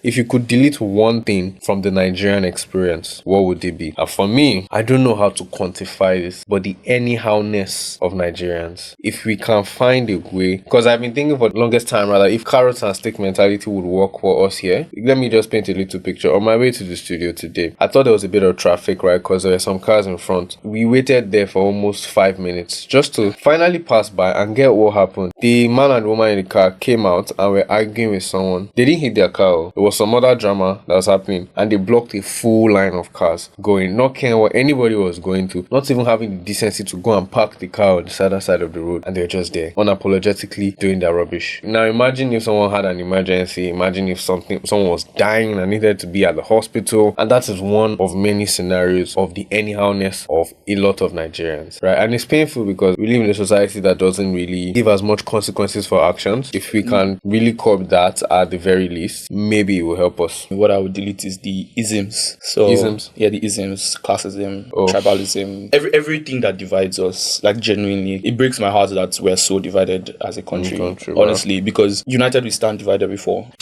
If you could delete one thing from the Nigerian experience, what would it be? And for me, I don't know how to quantify this, but the anyhowness of Nigerians. If we can find a way, because I've been thinking for the longest time, rather, if carrots and stick mentality would work for us here. Let me just paint a little picture. On my way to the studio today, I thought there was a bit of traffic, right? Because there were some cars in front. We waited there for almost 5 minutes just to finally pass by and get what happened. The man and woman in the car came out and were arguing with someone. They didn't hit their car. It was some other drama that was happening, and they blocked a full line of cars going, not caring what anybody was going to, not even having the decency to go and park the car on the other side of the road, and they were just there unapologetically doing their rubbish. Now imagine if someone had an emergency, imagine if someone was dying and needed to be at the hospital, and that is one of many scenarios of the anyhowness of a lot of Nigerians, right? And it's painful because we live in a society that doesn't really give as much consequences for actions. If we can really curb that at the very least, maybe it will help us. What I would delete is the isms. So Isms? Yeah, the isms, classism, tribalism, everything that divides us. Like genuinely, it breaks my heart that we're so divided as a country. Honestly, because united we stand, divided we fall.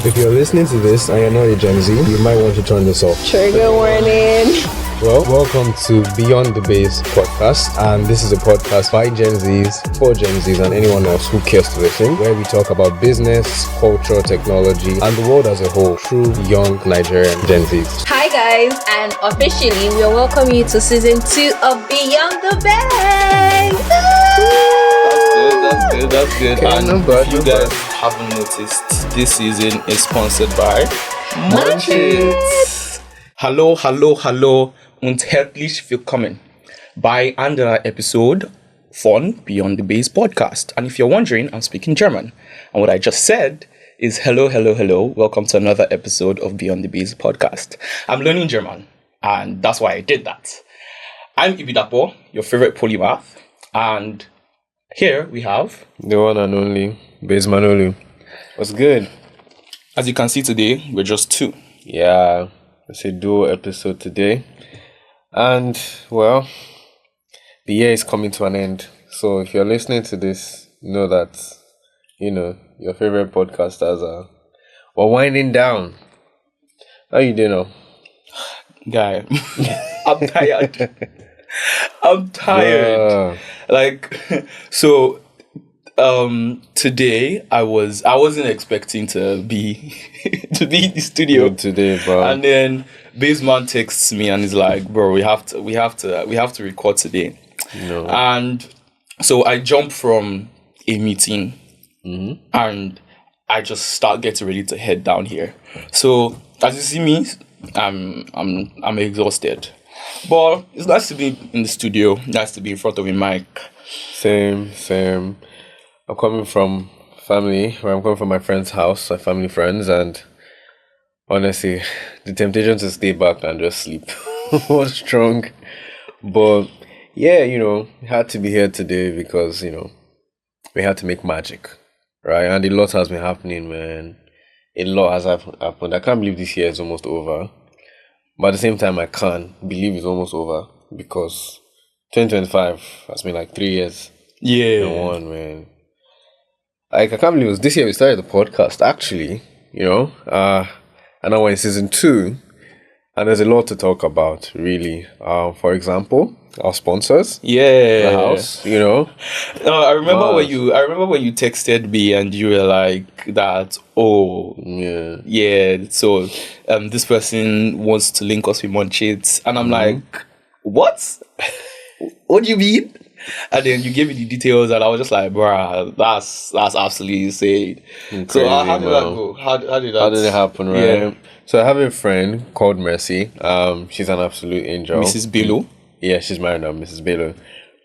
If you're listening to this and you're not a Gen Z, you might want to turn this off. Trigger warning. Well, welcome to Beyond the Base podcast, and this is a podcast by Gen Zs, for Gen Zs, and anyone else who cares to listen, where we talk about business, culture, technology, and the world as a whole through young Nigerian Gen Zs. Hi guys, and officially we welcome you to season 2 of Beyond the Base. That's good. Okay, And if you guys haven't noticed, this season is sponsored by Munchies. Hallo und herzlich willkommen bei anderer Episode von Beyond the Base podcast. And if you're wondering, I'm speaking German. And what I just said is hello. Welcome to another episode of Beyond the Base podcast. I'm learning German, and that's why I did that. I'm Ibidapo, your favorite polymath, and here we have The one and only Base Manolu. What's good? As you can see today, we're just two. Yeah, it's a dual episode today. And, well, the year is coming to an end. So if you're listening to this, know that, your favorite podcasters are winding down. How you doing now? Guy, I'm tired. I'm tired. So today I wasn't expecting to be in the studio Today, bro. and then Baseman texts me and is like, bro, we have to record today. No. And so I jump from a meeting and I just start getting ready to head down here. So as you see me, I'm exhausted. But it's nice to be in the studio, nice to be in front of a mic. Same. I'm coming from family, where I'm coming from my friend's house, my family friends, and honestly, the temptation to stay back and just sleep was strong. But yeah, we had to be here today because, we had to make magic, right? And a lot has been happening, man. A lot has happened. I can't believe this year is almost over. But at the same time, I can't believe it's almost over because 2025 has been like 3 years. Yeah. in one, man. I can't believe it was this year we started the podcast, actually, and now we're in season 2, and there's a lot to talk about, really. For example, our sponsors, Yeah. the house, I remember when you texted me and you were like that, yeah. so this person wants to link us with Munchies, and I'm like, what? What do you mean? And then you gave me the details, and I was just like, bruh, that's absolutely insane. So how did that go? How did it happen, right? Yeah. So I have a friend called Mercy. She's an absolute angel. Mrs. Bello? Yeah, she's married now, Mrs. Bello,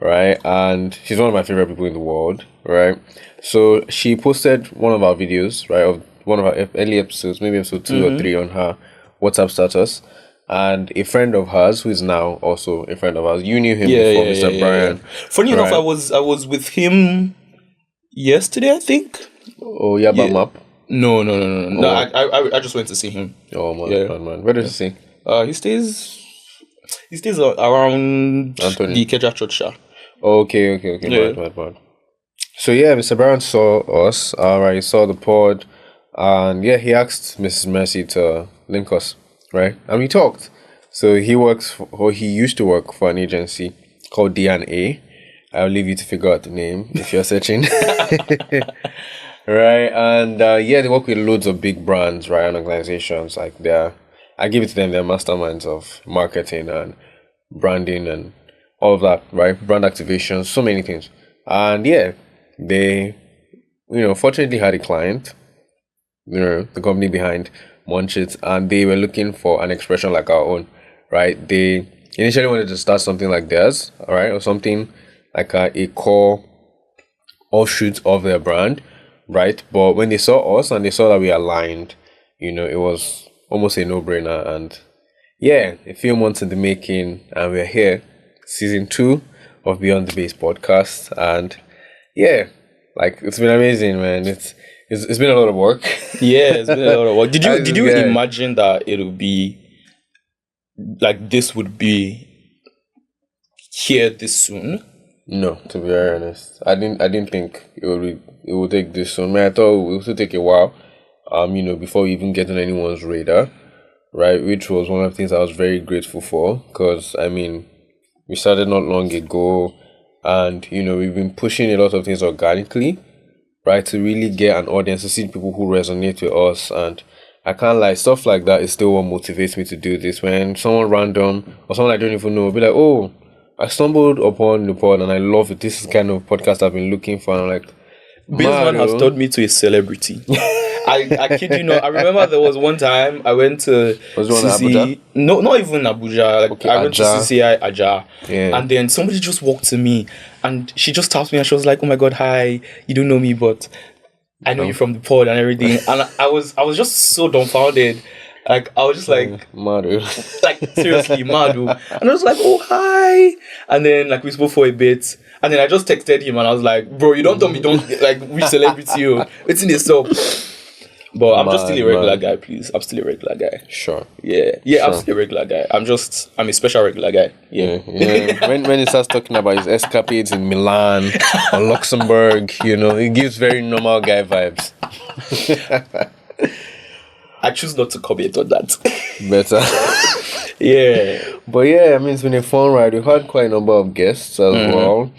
right? And she's one of my favorite people in the world, right? So she posted one of our videos, right, of one of our early episodes, maybe episode 2 or 3 on her WhatsApp status. And a friend of hers, who is now also a friend of ours, you knew him before, Mr. Brian. Funny enough, I was with him yesterday, I think. Oh, Yaba Map? No. I just went to see him. Oh, man, Yeah. man. Where does he stay? He stays around Anthony. the Ikeja Church. Okay. Yeah. Bad. So yeah, Mr. Brown saw us. Right, he saw the pod, and yeah, he asked Mrs. Mercy to link us, right? And we talked. So he used to work for an agency called D&A. I'll leave you to figure out the name if you're searching. Right, and yeah, they work with loads of big brands, right, and organizations. Like I give it to them, they're masterminds of marketing and branding and all of that, right? Brand activation, so many things. And yeah, they, fortunately had a client, the company behind Munchit, and they were looking for an expression like our own, right? They initially wanted to start something like theirs, all right, or something like a core offshoot of their brand, right? But when they saw us and they saw that we aligned, it was almost a no-brainer. And yeah, a few months in the making, and we're here, season 2 of Beyond the Base podcast. And yeah, like, it's been amazing, man. It's been a lot of work. Yeah, it's been a lot of work. Did you imagine that it would be like this would be here this soon? No, to be very honest, I didn't think it would take this soon. Man, I thought it would still take a while, before we even get on anyone's radar, right? Which was one of the things I was very grateful for, because we started not long ago, and we've been pushing a lot of things organically, right, to really get an audience, to see people who resonate with us. And I can't lie, stuff like that is still what motivates me to do this. When someone random or someone I don't even know will be like, oh, I stumbled upon the pod and I love it. This is the kind of podcast I've been looking for. And I'm like, Baseman has turned me to a celebrity. I kid you not. I remember there was one time I went to Abuja? No, not even Abuja. Like, Okay, I went to Aja. CCI Aja, Yeah. and then somebody just walked to me and she just tapped me and she was like, "Oh my God, hi! You don't know me, but I know you from the pod and everything." And I was just so dumbfounded. Like, I was just like, Maru. like, seriously, Madu. And I was like, "Oh, hi." And then, like, we spoke for a bit. And then I just texted him and I was like, "Bro, you don't tell me, don't, like, which celebrity you. It's in this up." But I'm just still a regular guy, please. I'm still a regular guy. Sure. Yeah. Yeah, I'm still a regular guy. I'm a special regular guy. Yeah. Yeah. when he starts talking about his escapades in Milan or Luxembourg, it gives very normal guy vibes. I choose not to comment on that. Better. Yeah. But yeah, it's been a fun ride. We've had quite a number of guests as well.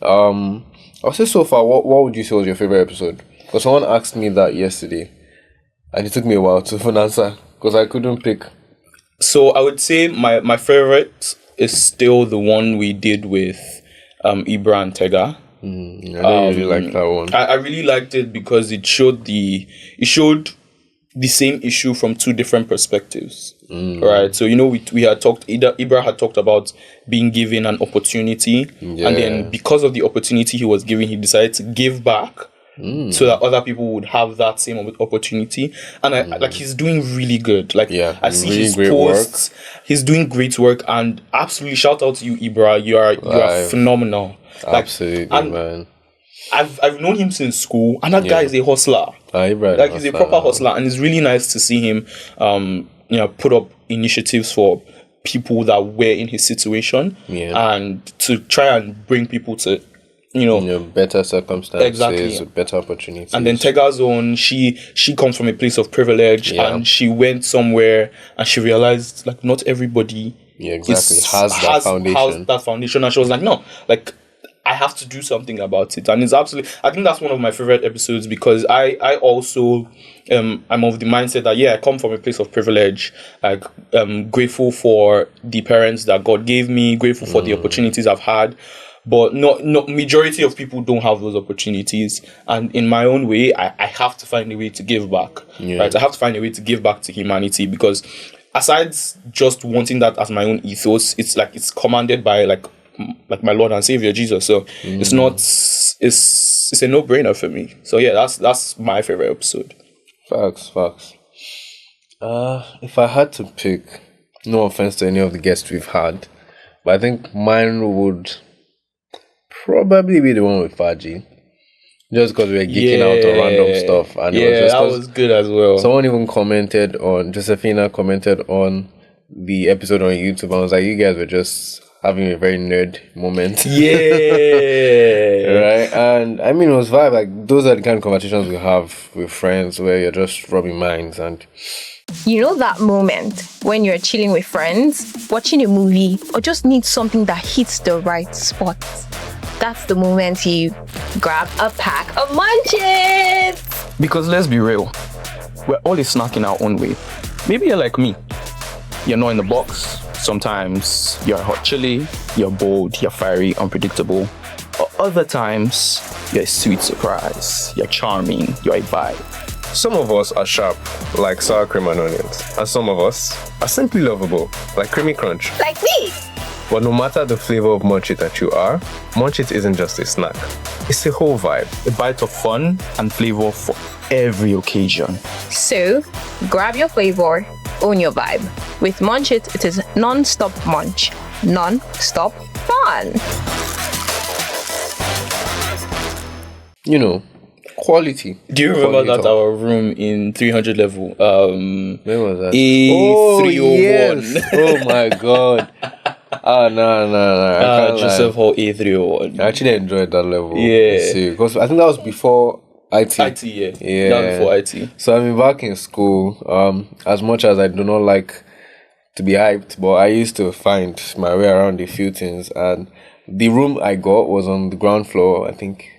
I'll say so far, what would you say was your favorite episode? Because someone asked me that yesterday, and it took me a while to even answer, because I couldn't pick. So I would say my favorite is still the one we did with Ibra and Tega. I really like that one. I really liked it because it showed the same issue from two different perspectives. Right. So we had talked, Ibra had talked about being given an opportunity, and then because of the opportunity he was given, he decided to give back so that other people would have that same opportunity. And like, he's doing really good. Like, I see really his great posts. He's doing great work, and absolutely shout out to you, Ibra. You are phenomenal. Absolutely, and man. I've known him since school, and that guy is a hustler. Like, he's a proper hustler, and it's really nice to see him put up initiatives for people that were in his situation, and to try and bring people to better circumstances, Exactly. better opportunities. And then Tega's own, she comes from a place of privilege, and she went somewhere and she realized, like, not everybody has that foundation. And she was like, no, like, I have to do something about it. And it's absolutely, I think that's one of my favorite episodes, because I also I'm of the mindset that I come from a place of privilege, like, grateful for the parents that God gave me, grateful for the opportunities I've had. But not majority of people don't have those opportunities, and in my own way, I have to find a way to give back. Right, I have to find a way to give back to humanity, because aside just wanting that as my own ethos, it's commanded by like my Lord and Savior Jesus. So it's a no-brainer for me. So yeah, that's my favorite episode. Facts. If I had to pick, no offense to any of the guests we've had, but I think mine would probably be the one with Faji, just because we were geeking out on random stuff, and that was good as well. Someone even Josephina commented on the episode on YouTube, and was like, you guys were just having a very nerd moment. Yeah. Right? And I mean, it was vibe. Like, those are the kind of conversations we have with friends where you're just rubbing minds. And You know that moment when you're chilling with friends, watching a movie, or just need something that hits the right spot? That's the moment you grab a pack of munchies. Because let's be real, we're all a snack in our own way. Maybe you're like me. You're not in the box. Sometimes you're hot chili, you're bold, you're fiery, unpredictable. Or other times, you're a sweet surprise, you're charming, you're a vibe. some of us are sharp, like sour cream and onions. And some of us are simply lovable, like creamy crunch. Like me. But no matter the flavor of Munchit that you are, Munchit isn't just a snack. It's a whole vibe. A bite of fun and flavor for every occasion. So, grab your flavor, own your vibe. With Munchit, it is non-stop munch, non-stop fun. You know, quality. Do you remember Quality that talk. our room in 300 level? Where was that? A301. Yes. Oh my god. No. Joseph Hall A301. I actually enjoyed that level. Yeah. Because I think that was before IT. IT, yeah. Yeah. That before IT. So I mean, back in school, as much as I do not like to be hyped, but I used to find my way around a few things. And the room I got was on the ground floor, I think,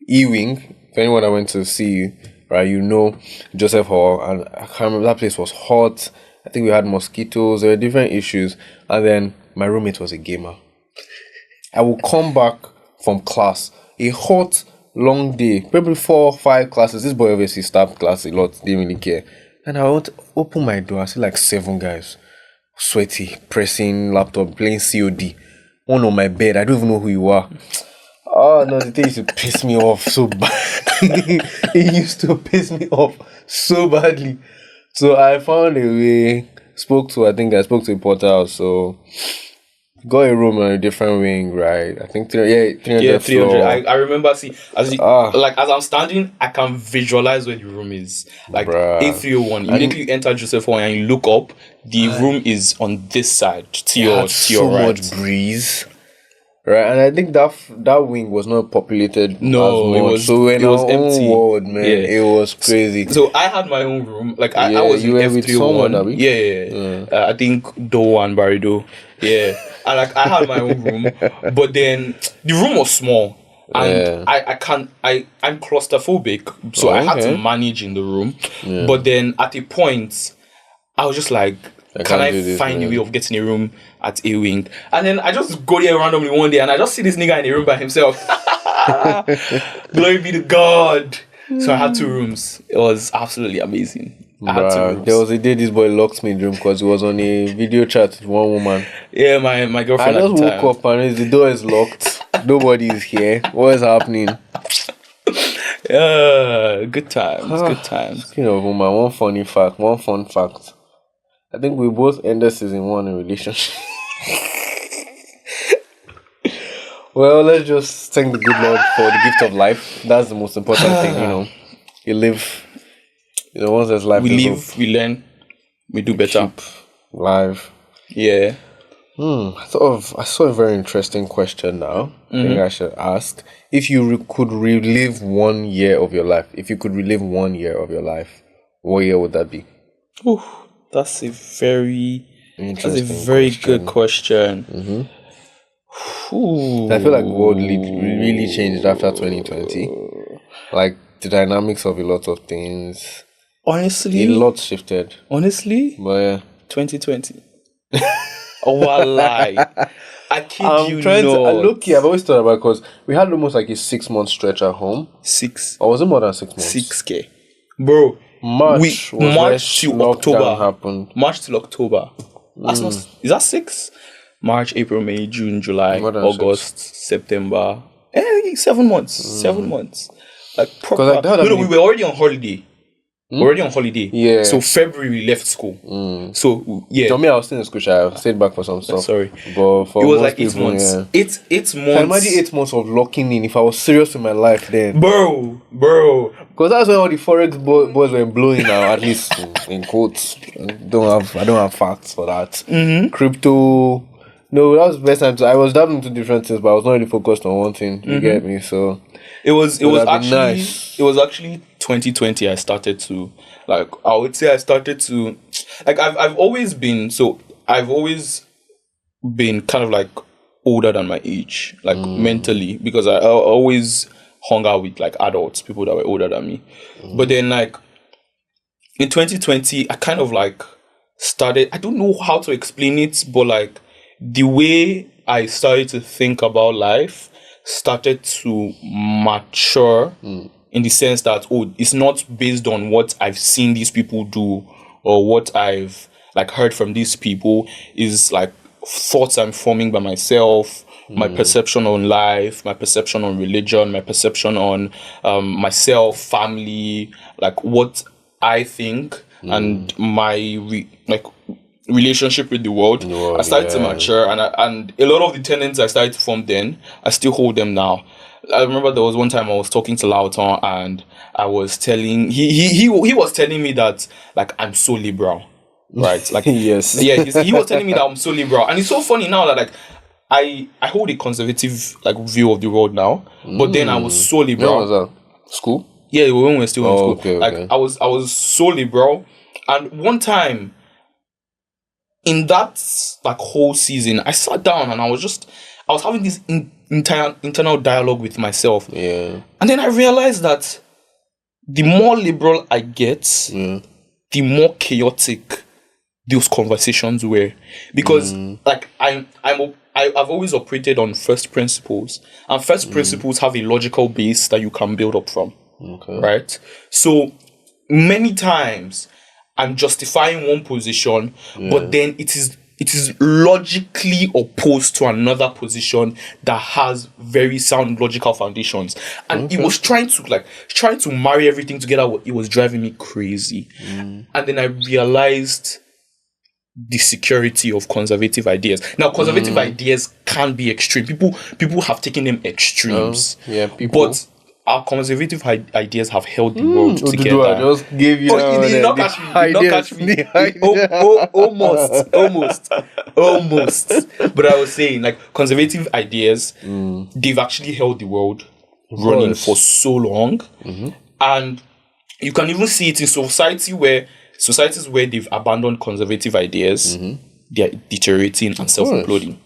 E-Wing. If anyone I went to see you, right, you know Joseph Hall. And I can't remember, that place was hot. I think we had mosquitoes. There were different issues. And then my roommate was a gamer. I would come back from class, a hot, long day, probably 4 or 5 classes. This boy obviously stopped class a lot, didn't really care. And I would open my door, I see like 7 guys, sweaty, pressing laptop, playing COD. One on my bed, I don't even know who you are. Oh no, the thing used to piss me off so bad. It used to piss me off so badly. So I found a way, I spoke to a porter, so got a room on a different wing, right? I think 300 Yeah, 300. floor. I remember, see, as I'm standing, I can visualize where the room is. Like Bruh. A301. Immediately you enter Joseph Hall and you look up, the room is on this side, to your had so right. much breeze, right? And I think that wing was not populated. No, as it much. was- So in it was our own empty. world, man, Yeah. it was crazy. So I had my own room. Like I Yeah, was you in were with F301. someone, Abi? Yeah. I think Do and Barido. Yeah. And like I had my own room, but then the room was small. And Yeah. I'm claustrophobic, so I had to Okay. manage in the room. But then at a point, I was just like, can can't I do this, find a man. way of getting a room at A Wing? And then I just go there randomly one day and I just see this nigga in a room by himself. Glory be to God. So I had 2 rooms. It was absolutely amazing. I had 2 Bruh, rooms. there was a day this boy locked me in the room because he was on a video chat with one woman. Yeah, my I girlfriend just at the woke time. up and the door is locked. Nobody is here. What is happening? Yeah, good times, good times. Speaking of woman, one fun fact. I think we both ended season 1 in relationship. Well, let's just thank the good Lord for the gift of life. That's the most important thing, you know. You live, once there's life, We there's live, we learn, we do better. hope. Live. Yeah. I saw a very interesting question now. I think I should ask. If you could relive 1 year of your life, what year would that be? Ooh, that's a very Interesting good question. Ooh. I feel like the world really changed after 2020. Like the dynamics of a lot of things, a Honestly, lot shifted. honestly, But yeah, 2020. Oh, I lie. I kid you I've always thought about, because we had almost like a 6-month stretch at home. 6, Or was it more than 6 months? 6K. Bro, March was where March to lockdown October. happened. March till October. That's not, is that 6? March, April, May, June, July, More than August, September. 7 months. 7 months. Like proper. like that We mean- were already on holiday. Already on holiday. Yeah. So February we left school. So yeah. For me, I was still in school. I stayed back for some stuff. Sorry. But for It was most like 8 people, months. yeah. 8 Can months. imagine 8 months of locking in. If I was serious with my life then, Bro. because that's when all the forex boys were blowing now. At least in quotes. I don't have facts for that. Crypto, No, that was the best time. I was dabbling into different things, but I was not really focused on one thing. You get me? So It was that'd be actually nice. it was actually 2020 I started to, like, I would say I started to, like, I've always been kind of like older than my age, like mentally, because I always hung out with like adults, people that were older than me. But then like in 2020 I kind of like started, I don't know how to explain it, but like the way I started to think about life started to mature, in the sense that, oh, it's not based on what I've seen these people do or what I've like heard from these people. Is like thoughts I'm forming by myself, my perception on life, my perception on religion, my perception on myself, family, like what I think, and my relationship with the world. I started to mature, and a lot of the tenets I started to form then, I still hold them now. I remember there was one time I was talking to Lauton, and I was telling he was telling me that like I'm so liberal, right? Like Yes. yeah, he was telling me that I'm so liberal, and it's so funny now that like I hold a conservative like view of the world now, but then I was so When liberal. was that? School? Yeah, when we were still in school. Okay, like okay. I was so liberal, and one time in that like whole season, I sat down and I was having this internal dialogue with myself, Yeah. and then I realized that the more liberal I get, the more chaotic those conversations were, because like I've always operated on first principles, and first principles have a logical base that you can build up from. Okay. Right? So many times I'm justifying one position, but then it is logically opposed to another position that has very sound logical foundations. And it was trying to marry everything together. It was driving me crazy. And then I realized the security of conservative ideas. Now, conservative ideas can be extreme. People have taken them extremes. Yeah, people. But our conservative ideas have held the world Odudu, together. I just gave you Oh, you did not catch me. You did not catch me. Almost. But I was saying, like, conservative ideas, they've actually held the world running for so long. And you can even see it in societies where they've abandoned conservative ideas, they're deteriorating and self-imploding.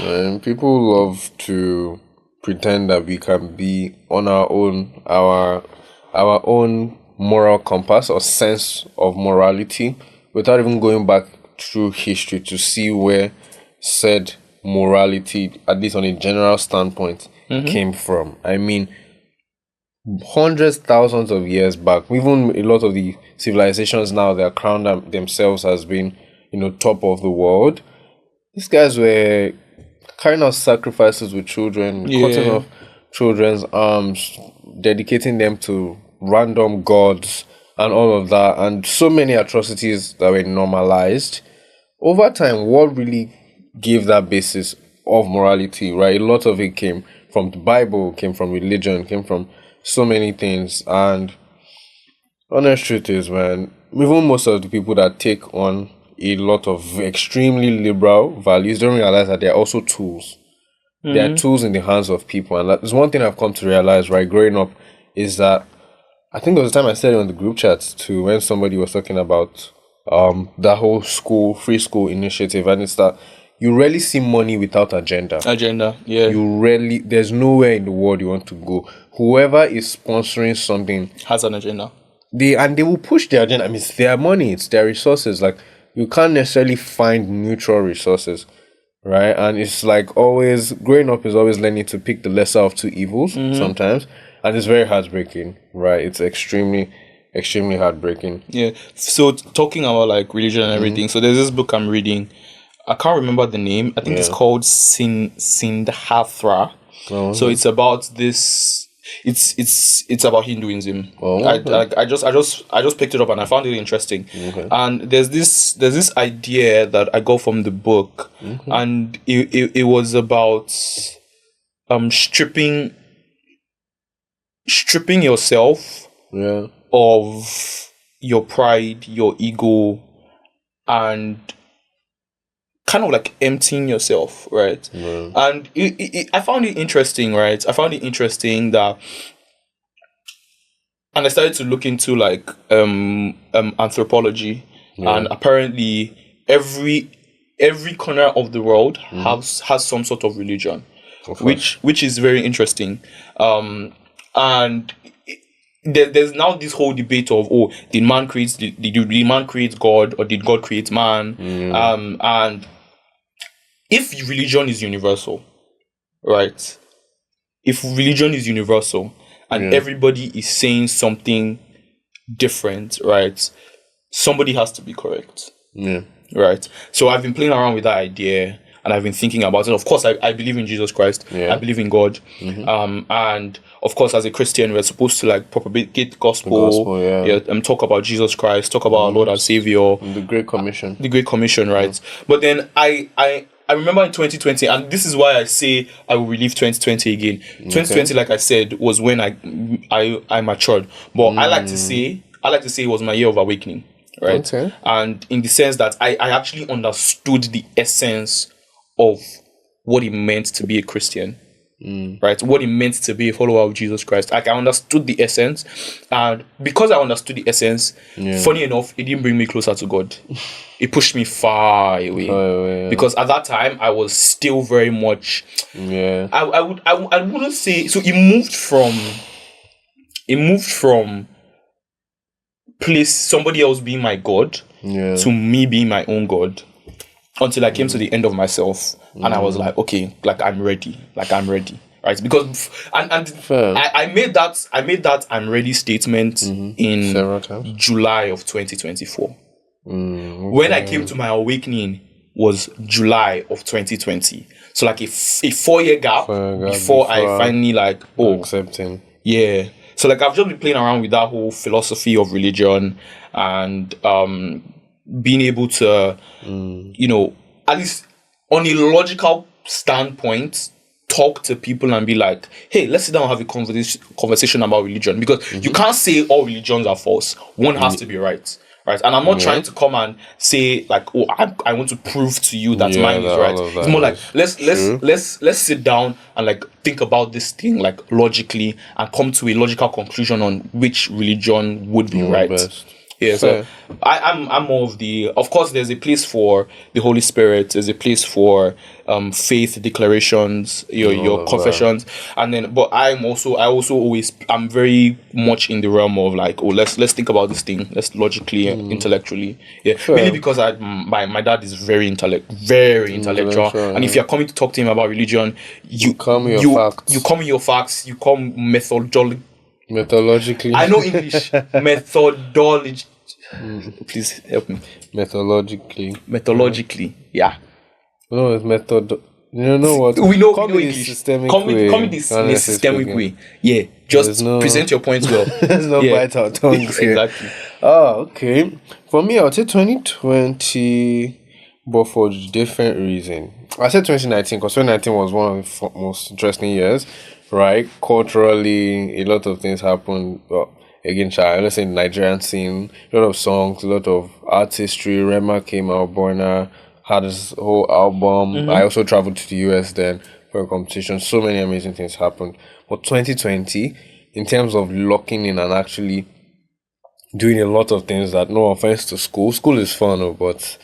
And people love to pretend that we can be on our own moral compass or sense of morality without even going back through history to see where said morality, at least on a general standpoint, came from. I mean, hundreds, thousands of years back, even a lot of the civilizations now that crown themselves as being, top of the world, these guys were carrying out sacrifices with children, cutting off children's arms, dedicating them to random gods and all of that, and so many atrocities that were normalized. Over time, what really gave that basis of morality, right? A lot of it came from the Bible, came from religion, came from so many things. And honest truth is, man, even most of the people that take on a lot of extremely liberal values don't realize that they're also tools. They are tools in the hands of people. And that's one thing I've come to realize, right, growing up, is that I think there was a time I said it on the group chats too, when somebody was talking about that whole free school initiative, and it's that you rarely see money without agenda. There's nowhere in the world you want to go. Whoever is sponsoring something has an agenda. They will push their agenda. I mean, it's their money, it's their resources. Like, you can't necessarily find neutral resources, right? And it's like always, growing up is always learning to pick the lesser of two evils sometimes. And it's very heartbreaking, right? It's extremely, extremely heartbreaking. Yeah. So talking about like religion and everything, so there's this book I'm reading. I can't remember the name. I think it's called Sindhatra. So it's about this. It's about Hinduism. I just picked it up and I found it interesting. And there's this idea that I got from the book, and it was about stripping yourself of your pride, your ego, and kind of like emptying yourself, right? And I found it interesting, right? I found it interesting that, and I started to look into like anthropology, and apparently every corner of the world has some sort of religion, which is very interesting. And there's now this whole debate of, did man create God, or did God create man? And if religion is universal, right? If religion is universal and everybody is saying something different, right? Somebody has to be correct. Right. So I've been playing around with that idea, and I've been thinking about it. Of course, I believe in Jesus Christ. I believe in God. And of course, as a Christian, we're supposed to like propagate the gospel. Talk about Jesus Christ, talk about our Lord and Savior. The Great Commission. The Great Commission, right? But then I remember in 2020, and this is why I say I will relive 2020 again. 2020, like I said, was when I matured. But I like to say it was my year of awakening, right? Okay. And in the sense that I actually understood the essence of what it meant to be a Christian, right? What it meant to be a follower of Jesus Christ. Like, I understood the essence, and because I understood the essence, funny enough, it didn't bring me closer to God. It pushed me far away. Because at that time I was still very much. I wouldn't say so. It moved from place somebody else being my God to me being my own God, until I came to the end of myself, and I was like, okay, like I'm ready, right? Because I made that I'm ready statement in July of 2024. When I came to my awakening was July of 2020. So like a 4-year gap before I finally like accepting. Yeah. So like I've just been playing around with that whole philosophy of religion, and being able to, at least on a logical standpoint, talk to people and be like, hey, let's sit down and have a conversation about religion. Because you can't say all religions are false. One has to be right. Right. And I'm not trying to come and say like, I want to prove to you that mine is right. It's more like let's sit down and like think about this thing like logically and come to a logical conclusion on which religion would be right. Best. Yeah, so I'm more of of course there's a place for the Holy Spirit, there's a place for faith declarations, your confessions, and then but I'm very much in the realm of like, let's think about this thing, let's logically and intellectually. Mainly because my dad is very intellectual, and if you're coming to talk to him about religion, you come with your facts, you come methodologically. I know English. Methodology. Please help me. Methodologically. Yeah. No, it's method. You know what? We know English. Come in this systemic way. Yeah. Just present your points well. There's no bite our tongues here. Exactly. Oh, okay. For me, I would say 2020, but for different reason. I said 2019 because 2019 was one of the most interesting years. Right, culturally, a lot of things happened. Well, again, let's say Nigerian scene, a lot of songs, a lot of artistry. Rema came out, Burna had his whole album. I also traveled to the US then for a competition. So many amazing things happened. But 2020, in terms of locking in and actually doing a lot of things that, no offense to school is fun, but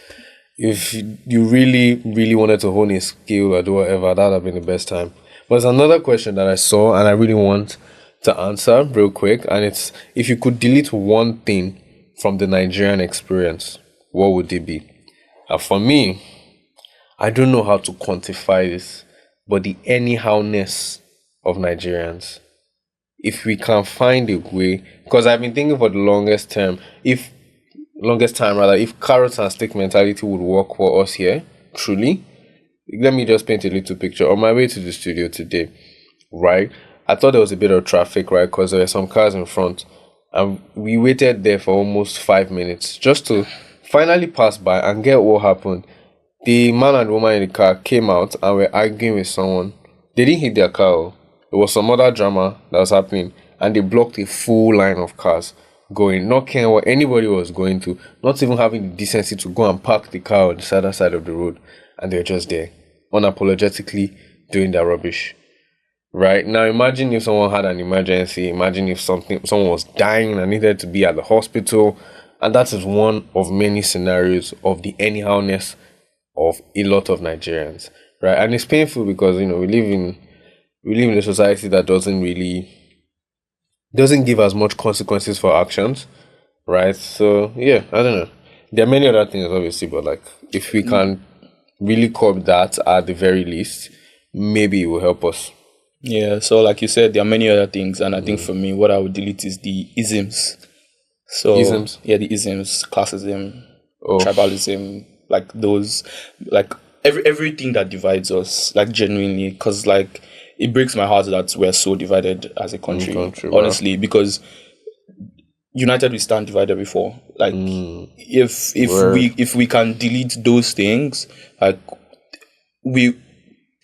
if you really, really wanted to hone a skill or do whatever, that would have been the best time. But there's another question that I saw and I really want to answer real quick, and it's, if you could delete one thing from the Nigerian experience, what would it be? For me, I don't know how to quantify this, but the anyhowness of Nigerians. If we can find a way, because I've been thinking for the longest time, if carrots and stick mentality would work for us here, truly. Let me just paint a little picture. On my way to the studio today, right, I thought there was a bit of traffic, right, because there were some cars in front. And we waited there for almost 5 minutes just to finally pass by and get what happened. The man and woman in the car came out and were arguing with someone. They didn't hit their car. There was some other drama that was happening, and they blocked a full line of cars going, not caring what anybody was going to, not even having the decency to go and park the car on the other side of the road. and they're just there, unapologetically doing their rubbish. Right now, imagine if someone had an emergency. Imagine if someone was dying and needed to be at the hospital, and that is one of many scenarios of the anyhowness of a lot of Nigerians, right? And it's painful because we live in a society that doesn't give as much consequences for actions, right? So yeah, I don't know. There are many other things obviously, but like if we can really curb that at the very least, maybe it will help us. Yeah, so like you said, there are many other things, and I think for me, what I would delete is the isms. So Isms? yeah, the isms, classism, Oh. tribalism, like those, like everything that divides us, like genuinely, because like it breaks my heart that we're so divided as a country, wow. honestly, because united we stand, divided before. Like if we can delete those things, like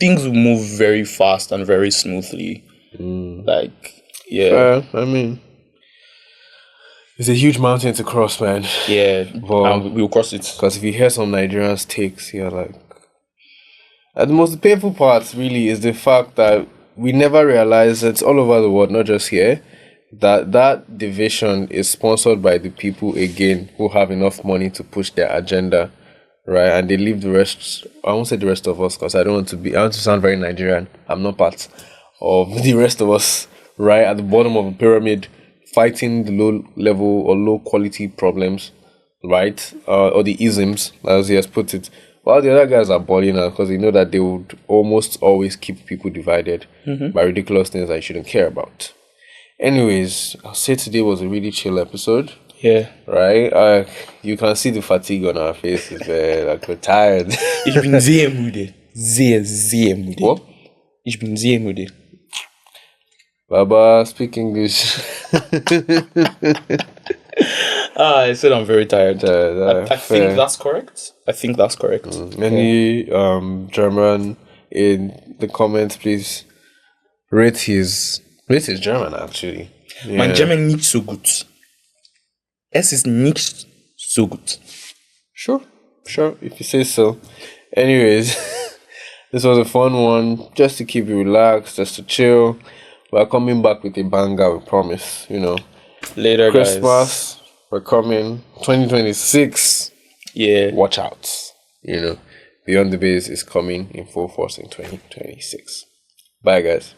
things will move very fast and very smoothly. Like yeah, I mean, it's a huge mountain to cross, man. yeah, But- and we'll cross it. Because if you hear some Nigerians' takes, you're like, and the most painful part really is the fact that we never realize it's all over the world, not just here, that division is sponsored by the people again who have enough money to push their agenda, right? And they leave the rest. I won't say the rest of us because I want to sound very Nigerian. I'm not part of the rest of us, right? At the bottom of the pyramid, fighting the low level or low quality problems, right? Or the isms, as he has put it. While the other guys are balling out because they know that they would almost always keep people divided by ridiculous things that you shouldn't care about. Anyways, I'll say today was a really chill episode, Yeah, right? You can see the fatigue on our faces, like we're tired. ich bin sehr müde, sehr müde. What? Ich bin sehr müde. Baba, speak English. I said I'm very tired. I fair. think that's correct. I think that's correct. Any German in the comments, please rate his German actually. Mein Yeah. German nicht so gut. Es ist nicht so gut. Sure, if you say so. Anyways, this was a fun one, just to keep you relaxed, just to chill. We're coming back with a banger, we promise. Later, Christmas, guys. we're coming. 2026, Yeah. watch out. Beyond the Base is coming in full force in 2026. Bye, guys.